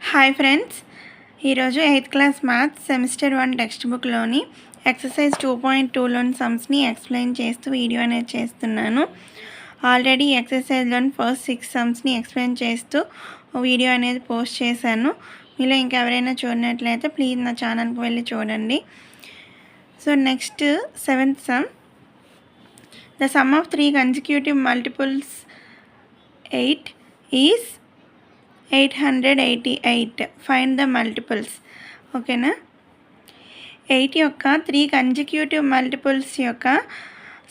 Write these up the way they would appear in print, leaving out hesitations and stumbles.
Hi friends, ఈరోజు 8th class maths semester 1 text బుక్లోని exercise 2.2లోని సమ్స్ని ఎక్స్ప్లెయిన్ చేస్తూ వీడియో అనేది చేస్తున్నాను. ఆల్రెడీ ఎక్సర్సైజ్లోని ఫస్ట్ 6 సమ్స్ని ఎక్స్ప్లెయిన్ చేస్తూ వీడియో అనేది పోస్ట్ చేశాను. మీలో ఇంకెవరైనా చూడనట్లయితే ప్లీజ్ నా ఛానల్కి వెళ్ళి చూడండి. So next 7th sum. The sum of 3 consecutive multiples 8 is 888. Find the multiples. ఓకేనా, 8 యొక్క 3 కన్సిక్యూటివ్ మల్టిపుల్స్ యొక్క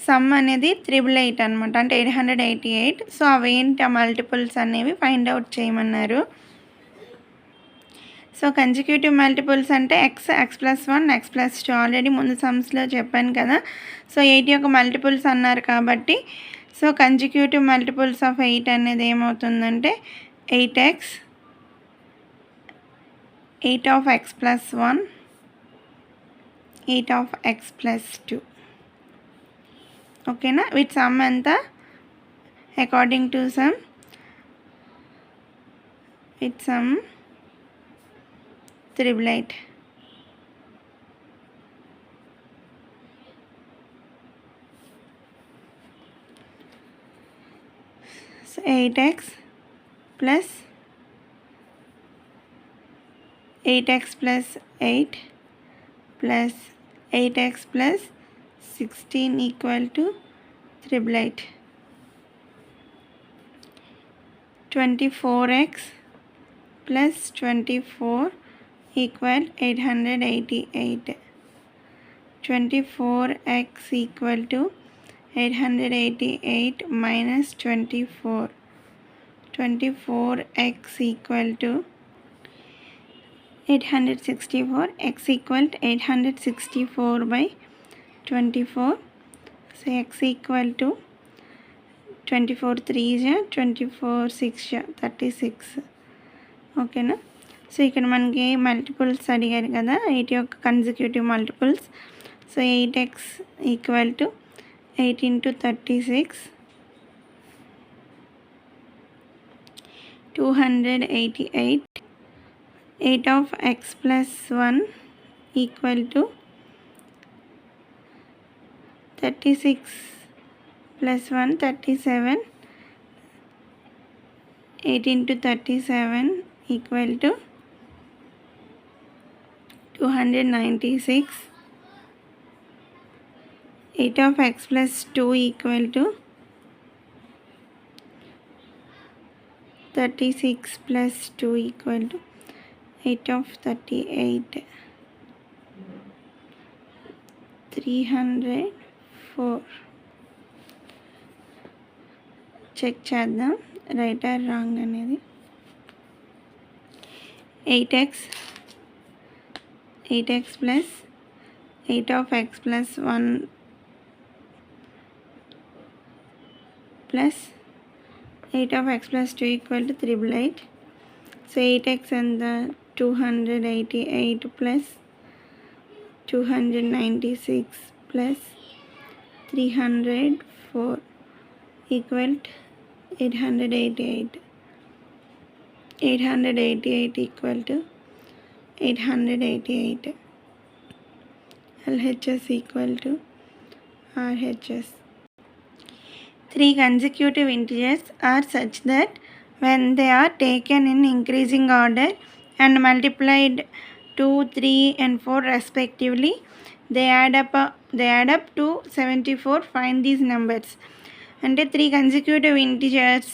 సమ్ అనేది 888 అనమాట, అంటే 888. సో అవేంటి ఆ మల్టిపుల్స్ అనేవి ఫైండ్ అవుట్ చేయమన్నారు. సో కన్సిక్యూటివ్ మల్టిపుల్స్ అంటే x+1 x+2 ఆల్రెడీ ముందు సమ్స్లో చెప్పాను కదా. సో 8 యొక్క మల్టిపుల్స్ అన్నారు కాబట్టి సో కన్సిక్యూటివ్ మల్టిపుల్స్ ఆఫ్ 8 అనేది ఏమవుతుందంటే 8x, 8 of x plus 1, 8 of x plus 2. ఓకేనా, విత్ సమ్ అంతా according to some, with some 888. So 8x plus 8x plus 8 plus 8x plus 16 equal to 888. 24x plus 24 equal 888. 24x equal to 888 minus 24. 24x equal to 864. x equal to 864 by 24. So x equal to 24 3 24 6 36. ఓకేనా, so ఇక్కడ మనకి multiples అడిగారు కదా 8 యొక్క consecutive multiples. So 8x equal to 8 into 36, 288. 8 of x plus 1 equal to 36 plus 1 37. 8 into 37 equal to 296. 8 of x plus 2 equal to 36 plus 2 equal to 8 of 38. 304. Check చేద్దాం right are wrong అనేది. 8x plus 8 of x plus 1 plus 8 of x plus 2 equal to 888. So 8x and the 288 plus 296 plus 304 equal to 888. 888 equal to 888. LHS equal to RHS. 3 consecutive integers are such that when they are taken in increasing order and multiplied 2, 3 and 4 respectively, they add up to 74. Find these numbers. అంటే 3 consecutive integers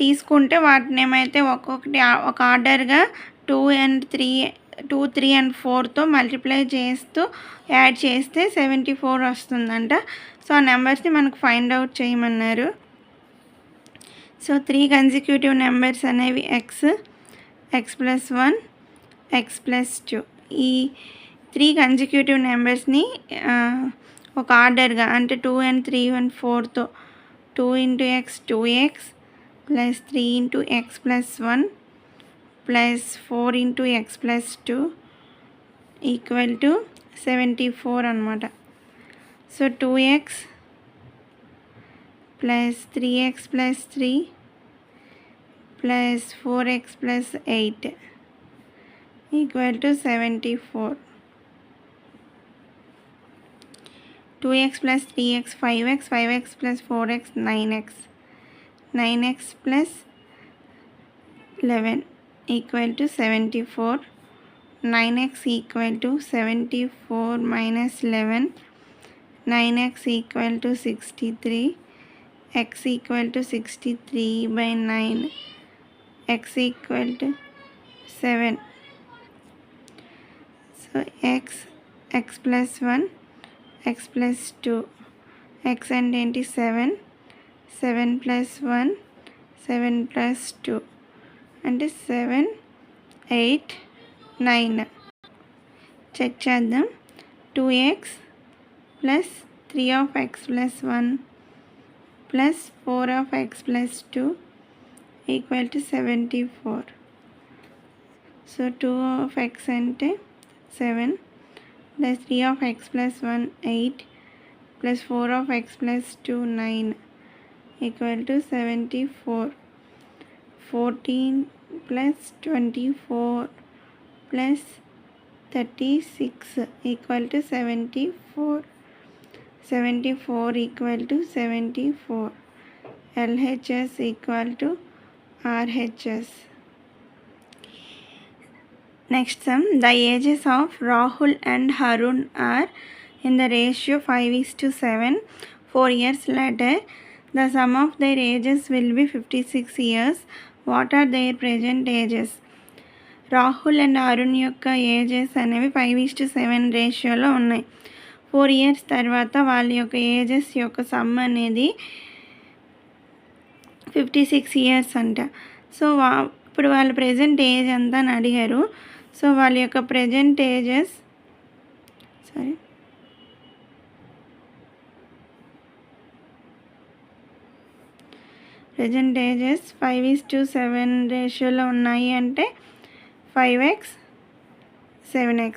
తీసుకుంటే వాటిని ఏమైతే ఒక్కొక్కటి ఒక ఆర్డర్గా 2, 3 and 4తో multiply చేస్తూ add చేస్తే 74 వస్తుందంట. So ఆ నెంబర్స్ని మనకు ఫైండ్ అవుట్ చేయమన్నారు. సో 3 కన్సిక్యూటివ్ నెంబర్స్ అనేవి x plus 1, x plus 2. ఈ 3 కన్సిక్యూటివ్ నెంబర్స్ని ఒక ఆర్డర్గా అంటే 2 and 3 and 4తో 2 into x 2x plus 3 into x plus 1 plus 4 into x plus 2 equal to 74 అనమాట. So 2x plus 3x plus 3 plus 4x plus 8 equal to 74. 2x plus 3x 5x, 5x plus 4x 9x, 9x plus 11 equal to 74. 9x equal to 74 minus 11, 9x equal to 63, x equal to 63 by 9, x equal to 7. So x plus 1, x plus 2, x and ఏంటి 7, 7 plus 1, 7 plus 2 అంటే 7, 8, 9. Check చేద్దాం. 2x plus 3 of x plus 1 plus 4 of x plus 2 equal to 74. So 2 of x అంటే 7 plus 3 of x plus 1 8 plus 4 of x plus 2 9 equal to 74. 14 plus 24 plus 36 equal to 74. 74 equal to 74. LHS equal to RHS. Next sum, the ages of Rahul and Harun are in the ratio 5:7. 4 years later, the sum of their ages will be 56 years. What are their present ages? Rahul and Arun యొక్క ages అనేవి 5:7 రేషియోలో ఉన్నాయి. 4 years తర్వాత వాళ్ళ యొక్క ages యొక్క some అనేది 56 years అంట. సో ఇప్పుడు వాళ్ళ ప్రజెంట్ ఏజ్ ఎంత అని అడిగారు. సో వాళ్ళ యొక్క ప్రజెంట్ ఏజెస్ ప్రజెంట్ ఏజెస్ 5:7 రేషియోలో ఉన్నాయి అంటే 5x 7x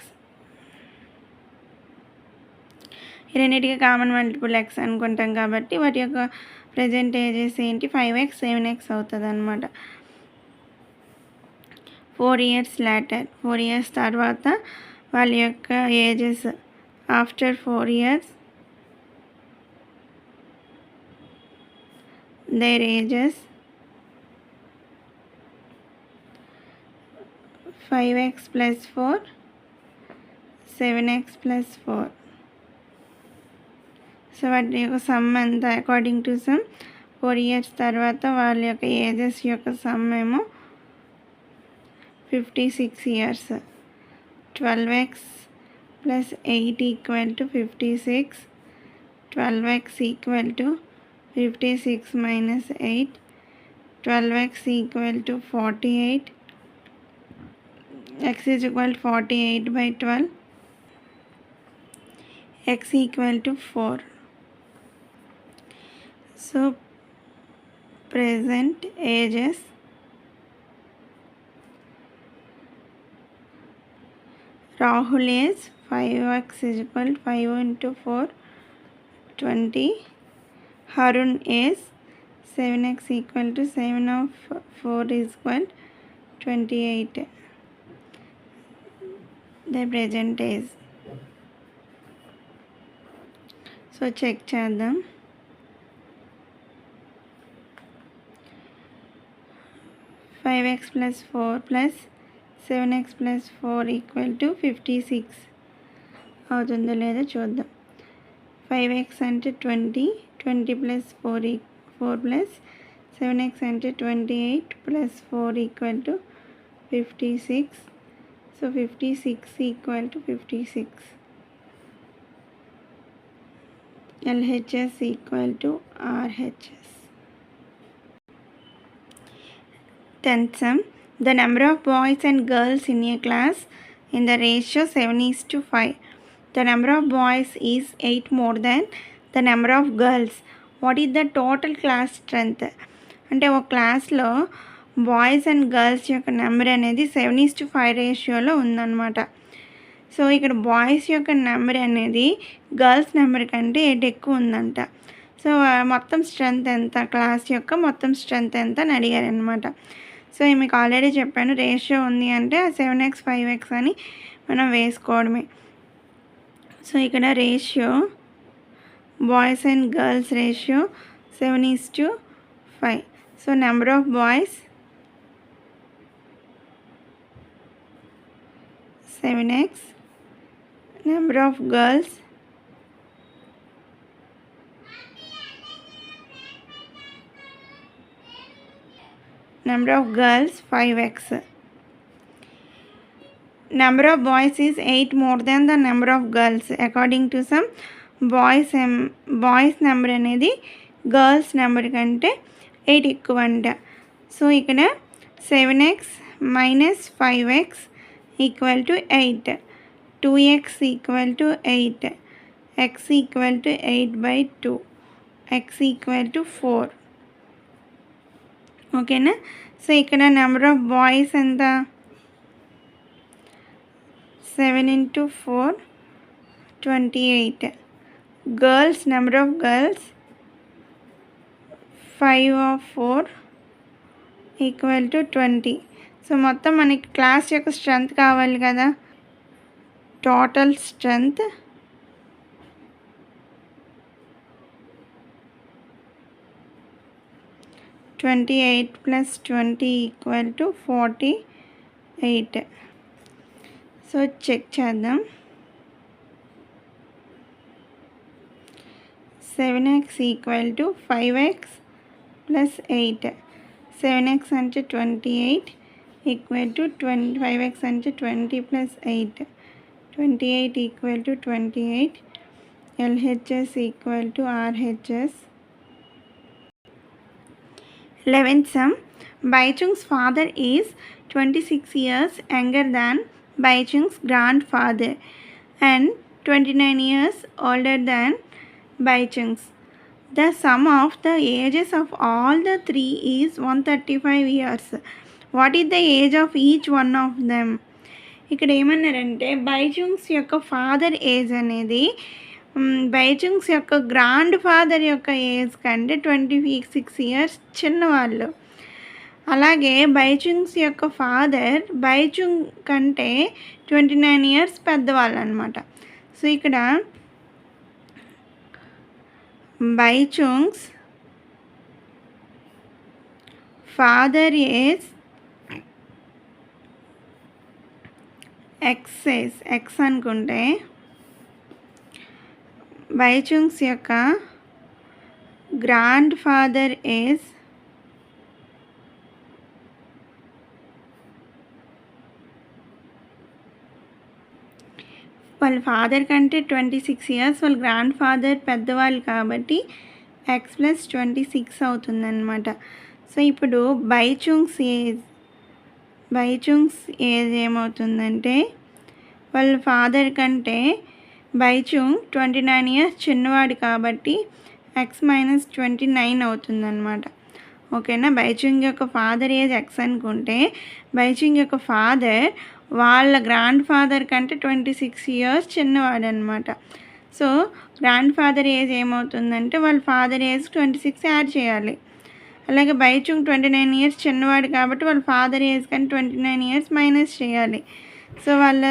ఈ రెండింటికి కామన్ మల్టిపుల్ x అనుకుంటాం కాబట్టి వాటి యొక్క ప్రజెంట్ ఏజెస్ ఏంటి 5x 7x అవుతుంది అనమాట. 4 years later 4 years తర్వాత వాళ్ళ యొక్క ages after 4 years their ages 5x plus 4 7x plus 4. So వాటి యొక్క సమ్ ఎంత అకార్డింగ్ టు సమ్ 4 years తర్వాత వాళ్ళ యొక్క ఏజెస్ యొక్క సమ్ ఏమో 56 years. 12x plus 8 equal to 56. 12x equal to 56 minus 8. 12x equal to 48. X is equal to 48 by 12. X equal to 4. So present ages Rahul is 5x is equal to 5 into 4 20. Harun is 7x equal to 7 of 4 is equal to 28. The present age. So check చేద్దాం. Five X plus 4 plus 7x plus 4 equal to 56 అవుతుందో లేదో చూద్దాం. 5x అంటే 20 20 plus 4 plus 7x అంటే 28 plus 4 equal to 56. So 56 equal to 56. LHS equal to RHS. 10th sum. The number of boys and girls in a class in the ratio 7:5. The number of boys is 8 more than the number of girls. What is the total class strength? అంటే ఒక క్లాస్లో boys and girls యొక్క number అనేది 7:5 రేషియోలో ఉందన్నమాట. So ఇక్కడ boys యొక్క number అనేది గర్ల్స్ నెంబర్ కంటే 8 ఎక్కువ ఉందంట. సో మొత్తం స్ట్రెంత్ ఎంత, క్లాస్ యొక్క మొత్తం స్ట్రెంత్ ఎంత అని అడిగారు అనమాట. సో మీకు ఆల్రెడీ చెప్పాను, రేషియో ఉంది అంటే 7x 5x అని మనం వేసుకోవడమే. సో ఇక్కడ ratio boys and girls ratio 7:5. So number of boys 7x, number of girls 5x. Number of boys is 8 more than the number of girls. According to some boys number అనేది girls number కంటే 8 ఎక్కువ అంట. So ఇక్కడ 7x minus 5x equal to 8, 2x equal to 8, x equal to 8/2, x equal to 4. ఓకేనా. So ఇక్కడ number of boys ఎంత, 7 × 4 28. Girls number of girls 5/4 equal to 20. So మొత్తం మనకి క్లాస్ యొక్క స్ట్రెంత్ కావాలి కదా. Total strength 28 + 20 = 48. సో చెక్ చేద్దాం. 7x = 5x + 8. 7x అంటే 28 = 5x అంటే 20 + 8. 28 = 28. LHS = RHS. 11th sum. Baichung's father is 26 years younger than Baichung's grandfather and 29 years older than Baichung's. The sum of the ages of all the three is 135 years. What is the age of each one of them? ఇక్కడ ఏమన్నారంటే బైచుంగ్స్ యొక్క father age అనేది బైచుంగ్స్ యొక్క grand father యొక్క age కంటే 26 years చిన్నవాళ్ళు. అలాగే బైచుంగ్స్ యొక్క ఫాదర్ బైచుంగ్ కంటే 29 ఇయర్స్ పెద్దవాళ్ళు అనమాట. సో ఇక్కడ బైచుంగ్స్ ఫాదర్ ఏజ్ ఎక్స్ అనుకుంటే బైచుంగ్స్ యొక్క గ్రాండ్ ఫాదర్ ఏజ్ వాళ్ళ ఫాదర్ కంటే 26 ఇయర్స్, వాళ్ళ గ్రాండ్ ఫాదర్ పెద్దవాళ్ళు కాబట్టి x + 26 అవుతుందన్నమాట. సో ఇప్పుడు బైచుంగ్స్ ఏజ్ ఏమవుతుందంటే వాళ్ళ ఫాదర్ కంటే బైచుంగ్ 29 ఇయర్స్ చిన్నవాడు కాబట్టి x - 29 అవుతుందన్నమాట. ఓకేనా. బైచుంగ్ యొక్క ఫాదర్ ఏజ్ x అనుకుంటే బైచుంగ్ యొక్క ఫాదర్ వాళ్ళ గ్రాండ్ ఫాదర్ కంటే 26 ఇయర్స్ చిన్నవాడు అనమాట. సో గ్రాండ్ ఫాదర్ ఏజ్ ఏమవుతుందంటే వాళ్ళ ఫాదర్ ఏజ్ 26 యాడ్ చేయాలి. అలాగే బైచుంగ్ 29 ఇయర్స్ చిన్నవాడు కాబట్టి వాళ్ళ ఫాదర్ ఏజ్ కానీ 29 ఇయర్స్ మైనస్ చేయాలి. సో వాళ్ళ